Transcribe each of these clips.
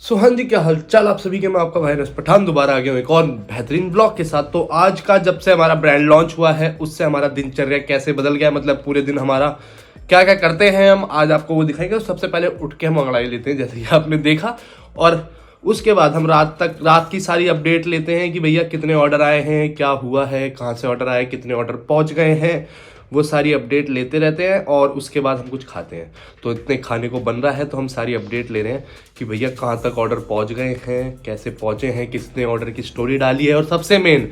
सो हाँ जी, क्या हालचाल आप सभी के। मैं आपका भाई रस पठान दोबारा आ गया हूँ एक और बेहतरीन ब्लॉग के साथ। तो आज का जब से हमारा ब्रांड लॉन्च हुआ है उससे हमारा दिनचर्या कैसे बदल गया, मतलब पूरे दिन हमारा क्या क्या करते हैं हम आज आपको वो दिखाएंगे। तो सबसे पहले उठ के हम अंगड़ाई लेते हैं जैसे कि आपने देखा, और उसके बाद हम रात की सारी अपडेट लेते हैं कि भैया कितने ऑर्डर आए हैं, क्या हुआ है, कहाँ से ऑर्डर आए, कितने ऑर्डर पहुँच गए हैं, वो सारी अपडेट लेते रहते हैं। और उसके बाद हम कुछ खाते हैं। तो इतने खाने को बन रहा है तो हम सारी अपडेट ले रहे हैं कि भैया कहाँ तक ऑर्डर पहुँच गए हैं, कैसे पहुँचे हैं, किसने ऑर्डर की स्टोरी डाली है, और सबसे मेन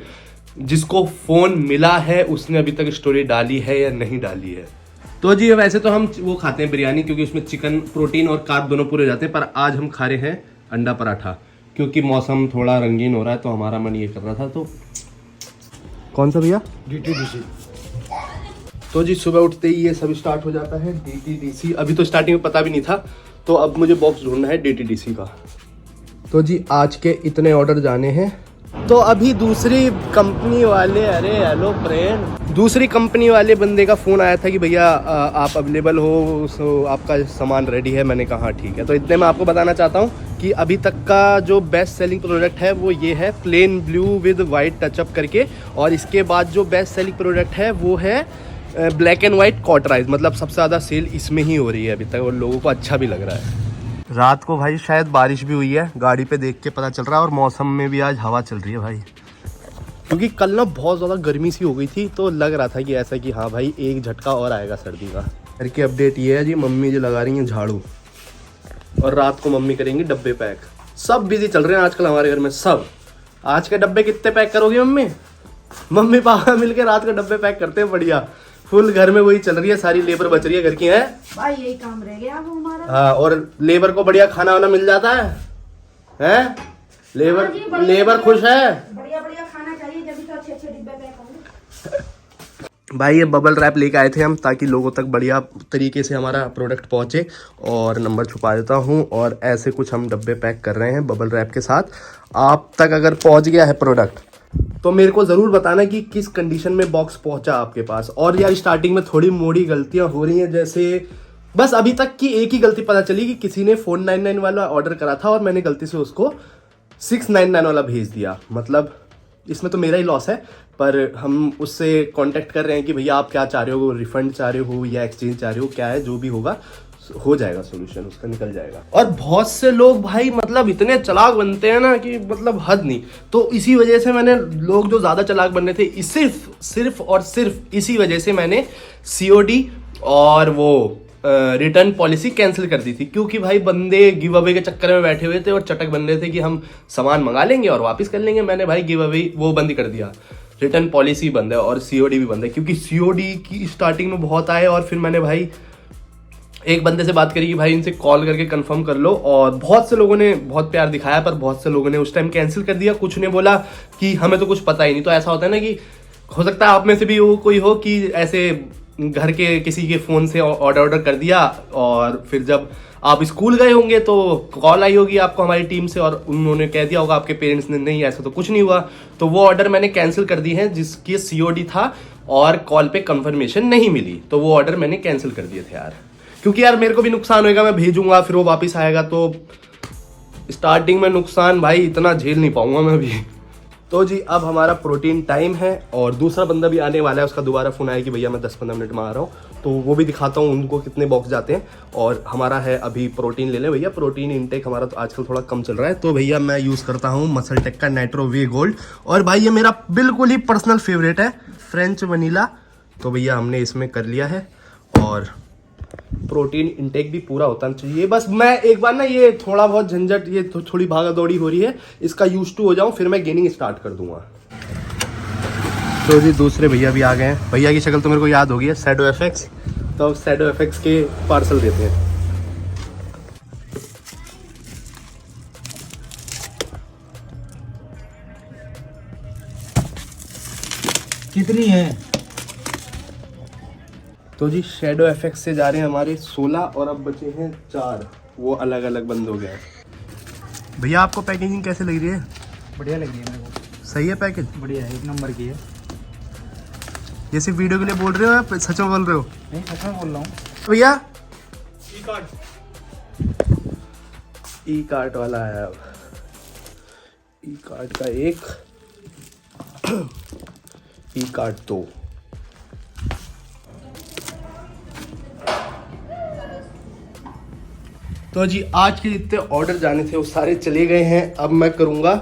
जिसको फ़ोन मिला है उसने अभी तक स्टोरी डाली है या नहीं डाली है। तो जी वैसे तो हम वो खाते हैं बिरयानी, क्योंकि उसमें चिकन, प्रोटीन और कार्ब दोनों पूरे हो जाते हैं। पर आज हम खा रहे हैं अंडा पराठा, क्योंकि मौसम थोड़ा रंगीन हो रहा है तो हमारा मन ये कर रहा था। तो कौन सा भैया? DTDC। तो जी सुबह उठते ही ये सब स्टार्ट हो जाता है। DTDC अभी तो स्टार्टिंग में पता भी नहीं था, तो अब मुझे बॉक्स ढूंढना है DTDC का। तो जी आज के इतने ऑर्डर जाने हैं। तो अभी दूसरी कंपनी वाले, अरे हेलो फ्रेंड, दूसरी कंपनी वाले बंदे का फ़ोन आया था कि भैया आप अवेलेबल हो, सो आपका सामान रेडी है। मैंने कहा ठीक है। तो इतने मैं आपको बताना चाहता हूँ कि अभी तक का जो बेस्ट सेलिंग प्रोडक्ट है वो ये है, plain blue with white touch up करके। और इसके बाद जो बेस्ट सेलिंग प्रोडक्ट है वो है ब्लैक एंड वाइट कॉटराइज। मतलब सबसे ज़्यादा सेल इसमें ही हो रही है अभी तक, और लोगों को अच्छा भी लग रहा है। रात को भाई शायद बारिश भी हुई है, गाड़ी पे देख के पता चल रहा है। और मौसम में भी आज हवा चल रही है भाई, क्योंकि कल ना बहुत ज़्यादा गर्मी सी हो गई थी, तो लग रहा था कि ऐसा कि हाँ भाई एक झटका और आएगा सर्दी का। घर की अपडेट ये है जी, मम्मी जी लगा रही हैं झाड़ू, और रात को मम्मी करेंगी डब्बे पैक। सब बिजी चल रहे हैं आजकल हमारे घर में सब। आज के डब्बे कितने पैक करोगे मम्मी? मम्मी पापा मिलकर रात को डब्बे पैक करते हैं, बढ़िया। फुल घर में वही चल रही है, सारी लेबर बच रही है घर की है भाई, यही काम रह गया अब हमारा। हाँ, और लेबर को बढ़िया खाना वाना मिल जाता है, हैं? लेबर खुश है। बढ़िया बढ़िया खाना चाहिए, जब तो अच्छे अच्छे डिब्बे पैक होंगे। भाई ये बबल रैप लेके आए थे हम, ताकि लोगों तक बढ़िया तरीके से हमारा प्रोडक्ट पहुंचे। और नंबर छुपा देता हूं, और ऐसे कुछ हम डब्बे पैक कर रहे हैं बबल रैप के साथ। आप तक अगर पहुंच गया है प्रोडक्ट तो मेरे को ज़रूर बताना कि किस कंडीशन में बॉक्स पहुंचा आपके पास। और यार स्टार्टिंग में थोड़ी मोड़ी गलतियां हो रही हैं, जैसे बस अभी तक की एक ही गलती पता चली कि किसी ने 499 वाला ऑर्डर करा था और मैंने गलती से उसको 699 वाला भेज दिया। मतलब इसमें तो मेरा ही लॉस है, पर हम उससे कांटेक्ट कर रहे हैं कि भैया आप क्या चाह रहे हो, रिफंड चाह रहे हो या एक्सचेंज चाह रहे हो, क्या है जो भी होगा हो जाएगा, सोल्यूशन उसका निकल जाएगा। और बहुत से लोग भाई मतलब इतने चालाक बनते हैं ना कि मतलब हद नहीं। तो इसी वजह से मैंने, लोग जो ज़्यादा चालाक बन रहे थे, सिर्फ और सिर्फ इसी वजह से मैंने COD और वो रिटर्न पॉलिसी कैंसिल कर दी थी। क्योंकि भाई बंदे गिव अवे के चक्कर में बैठे हुए थे और चटक बन रहे थे कि हम सामान मंगा लेंगे और वापस कर लेंगे। मैंने भाई गिव अवे वो बंद कर दिया, रिटर्न पॉलिसी बंद है और COD भी बंद है। क्योंकि COD की स्टार्टिंग में बहुत आए, और फिर मैंने भाई एक बंदे से बात करी कि भाई इनसे कॉल करके कंफर्म कर लो। और बहुत से लोगों ने बहुत प्यार दिखाया, पर बहुत से लोगों ने उस टाइम कैंसिल कर दिया। कुछ ने बोला कि हमें तो कुछ पता ही नहीं। तो ऐसा होता है ना कि हो सकता है आप में से भी वो कोई हो कि ऐसे घर के किसी के फ़ोन से ऑर्डर कर दिया, और फिर जब आप स्कूल गए होंगे तो कॉल आई होगी आपको हमारी टीम से, और उन्होंने कह दिया होगा आपके पेरेंट्स ने नहीं ऐसा तो कुछ नहीं हुआ। तो वो ऑर्डर मैंने कैंसिल कर दी है जिसकी COD था और कॉल पे कंफर्मेशन नहीं मिली। तो वो ऑर्डर मैंने कैंसिल कर दिए थे यार, क्योंकि यार मेरे को भी नुकसान होएगा। मैं भेजूंगा फिर वो वापस आएगा, तो स्टार्टिंग में नुकसान भाई इतना झेल नहीं पाऊंगा मैं भी। तो जी अब हमारा प्रोटीन टाइम है, और दूसरा बंदा भी आने वाला है। उसका दोबारा फ़ोन आया कि भैया मैं 10-15 मिनट में आ रहा हूँ, तो वो भी दिखाता हूँ उनको कितने बॉक्स जाते हैं। और हमारा है अभी प्रोटीन ले लें भैया। प्रोटीन इनटेक हमारा तो आजकल थोड़ा कम चल रहा है। तो भैया मैं यूज़ करता हूँ मसल टेक का नाइट्रो वे गोल्ड, और भाई ये मेरा बिल्कुल ही पर्सनल फेवरेट है, फ्रेंच वनीला। तो भैया हमने इसमें कर लिया है, और प्रोटीन इंटेक भी पूरा होता चाहिए। बस मैं एक बार ना ये थोड़ा बहुत झंझट, ये थोड़ी भागा दौड़ी हो रही है, इसका यूज टू हो जाऊं, फिर मैं गेनिंग स्टार्ट कर दूंगा। तो जी दूसरे भैया भी आ गए हैं। भैया की शक्ल तो मेरे को याद होगी है, शैडो FX। तो अब शैडो FX के पार्सल देते हैं। कितनी है? तो जी शैडो FX से जा रहे हैं हमारे 16, और अब बचे हैं 4, वो अलग अलग बंद हो गए। भैया आपको पैकेजिंग कैसे लग रही है? बढ़िया लगी है मेरे को। सही है पैकेज? बढ़िया है, 1 नंबर की है। ये सिर्फ वीडियो के लिए बोल रहे हो या सच में बोल रहे हो? नहीं, सच में बोल रहा हूँ। भैया ई कार्ट वाला है अब। ई कार्ट का एक, ई कार्ट 2। तो जी आज के जितने ऑर्डर जाने थे वो सारे चले गए हैं। अब मैं करूँगा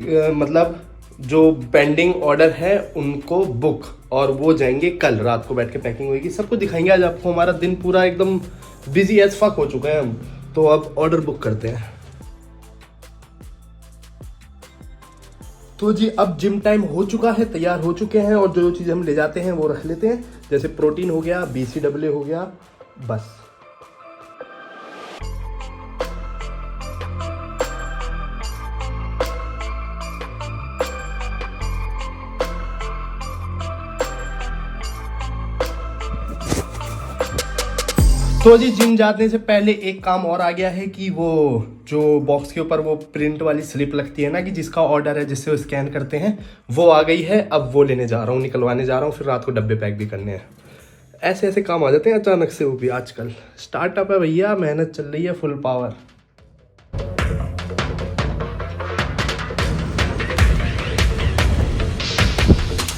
मतलब जो पेंडिंग ऑर्डर है उनको बुक, और वो जाएंगे कल रात को, बैठ के पैकिंग होगी, सब कुछ दिखाएंगे आज आपको। हमारा दिन पूरा एकदम बिजी एज फक हो चुका है हम, तो अब ऑर्डर बुक करते हैं। तो जी अब जिम टाइम हो चुका है, तैयार हो चुके हैं, और जो चीज़ें हम ले जाते हैं वो रख लेते हैं, जैसे प्रोटीन हो गया, BCAA हो गया, बस। तो जी जिम जाने से पहले एक काम और आ गया है कि वो जो बॉक्स के ऊपर वो प्रिंट वाली स्लिप लगती है ना, कि जिसका ऑर्डर है, जिससे वो स्कैन करते हैं, वो आ गई है। अब वो लेने जा रहा हूँ, निकलवाने जा रहा हूँ, फिर रात को डब्बे पैक भी करने हैं। ऐसे ऐसे काम आ जाते हैं अचानक से, वो भी आजकल स्टार्टअप है भैया, मेहनत चल रही है फुल पावर।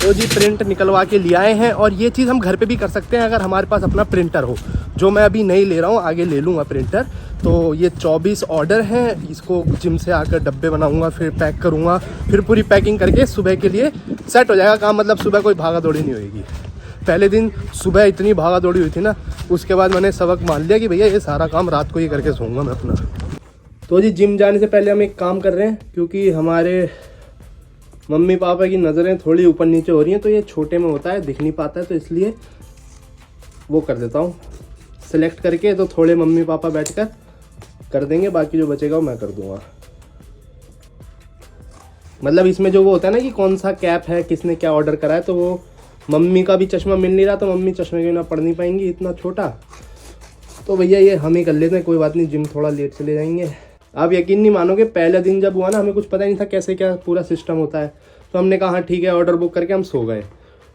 तो जी प्रिंट निकलवा के ले आए हैं, और ये चीज़ हम घर पे भी कर सकते हैं अगर हमारे पास अपना प्रिंटर हो, जो मैं अभी नहीं ले रहा हूँ, आगे ले लूँगा प्रिंटर। तो ये 24 ऑर्डर हैं, इसको जिम से आकर डब्बे बनाऊँगा, फिर पैक करूँगा, फिर पूरी पैकिंग करके सुबह के लिए सेट हो जाएगा काम। मतलब सुबह कोई भागा दौड़ी नहीं होगी। पहले दिन सुबह इतनी भागा दौड़ी हुई थी ना, उसके बाद मैंने सबक मान लिया कि भैया ये सारा काम रात को ही करके सोऊंगा मैं अपना। तो जी जिम जाने से पहले हम एक काम कर रहे हैं, क्योंकि हमारे मम्मी पापा की नज़रें थोड़ी ऊपर नीचे हो रही हैं, तो ये छोटे में होता है, दिख नहीं पाता है, तो इसलिए वो कर देता हूँ सेलेक्ट करके। तो थोड़े मम्मी पापा बैठकर कर देंगे, बाकी जो बचेगा वो मैं कर दूंगा। मतलब इसमें जो वो होता है ना कि कौन सा कैप है, किसने क्या ऑर्डर करा है, तो वो मम्मी का भी चश्मा मिल नहीं रहा, तो मम्मी चश्मे के बिना पढ़ नहीं पाएंगी इतना छोटा, तो भैया ये हम ही कर लेते हैं, कोई बात नहीं। जिम थोड़ा लेट चले जाएंगे। आप यकीन नहीं मानोगे, पहले दिन जब हुआ ना, हमें कुछ पता नहीं था कैसे क्या पूरा सिस्टम होता है, तो हमने कहा हाँ ठीक है, ऑर्डर बुक करके हम सो गए।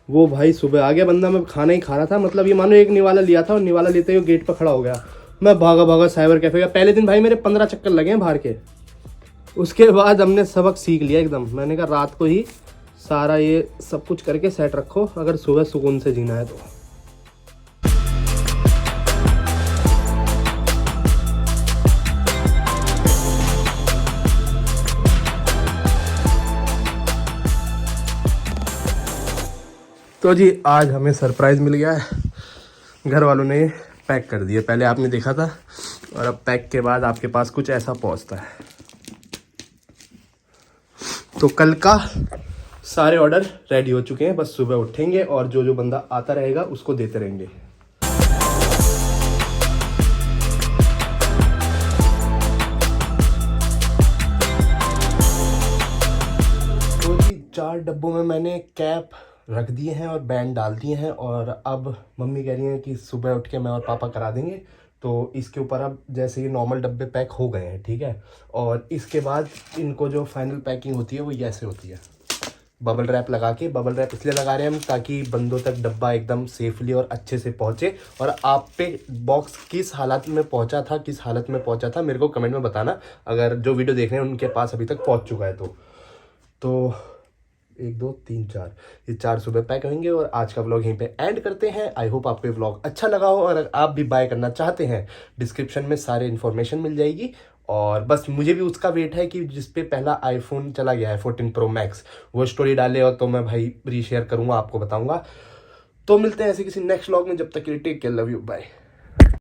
वो भाई सुबह आ गया बंदा, मैं खाना ही खा रहा था, मतलब ये मानो एक निवाला लिया था, और निवाला लेते हुए गेट पर खड़ा हो गया। मैं भागा भागा साइबर कैफे गया। पहले दिन भाई मेरे 15 चक्कर लगे हैं बाहर के। उसके बाद हमने सबक सीख लिया एकदम। मैंने कहा रात को ही सारा ये सब कुछ करके सेट रखो, अगर सुबह सुकून से जीना है तो। तो जी आज हमें सरप्राइज़ मिल गया है, घर वालों ने पैक कर दिया। पहले आपने देखा था, और अब पैक के बाद आपके पास कुछ ऐसा पहुंचता है। तो कल का सारे ऑर्डर रेडी हो चुके हैं, बस सुबह उठेंगे और जो जो बंदा आता रहेगा उसको देते रहेंगे। तो जी 4 डब्बों में मैंने कैप रख दिए हैं और बैंड डाल दिए हैं, और अब मम्मी कह रही हैं कि सुबह उठ के मैं और पापा करा देंगे। तो इसके ऊपर अब जैसे ये नॉर्मल डब्बे पैक हो गए हैं, ठीक है, और इसके बाद इनको जो फाइनल पैकिंग होती है वो ऐसे होती है, बबल रैप लगा के। बबल रैप इसलिए लगा रहे हैं हम ताकि बंदों तक डब्बा एकदम सेफली और अच्छे से पहुंचे। और आप पे बॉक्स किस हालत में पहुंचा था, किस हालत में पहुंचा था, मेरे को कमेंट में बताना, अगर जो वीडियो देख रहे हैं उनके पास अभी तक पहुंच चुका है तो 1 2 3 4 ये 4 सुबह पैक होंगे। और आज का व्लॉग यहीं पे एंड करते हैं। आई होप आपको ये व्लॉग अच्छा लगा हो, और अगर आप भी बाय करना चाहते हैं डिस्क्रिप्शन में सारे इन्फॉर्मेशन मिल जाएगी। और बस मुझे भी उसका वेट है कि जिस पे पहला आईफोन चला गया है 14 Pro Max, वो स्टोरी डाले और तो मैं भाई रीशेयर करूँगा, आपको बताऊँगा। तो मिलते हैं ऐसे किसी नेक्स्ट व्लॉग में, जब तक के लिए take care, love you, bye.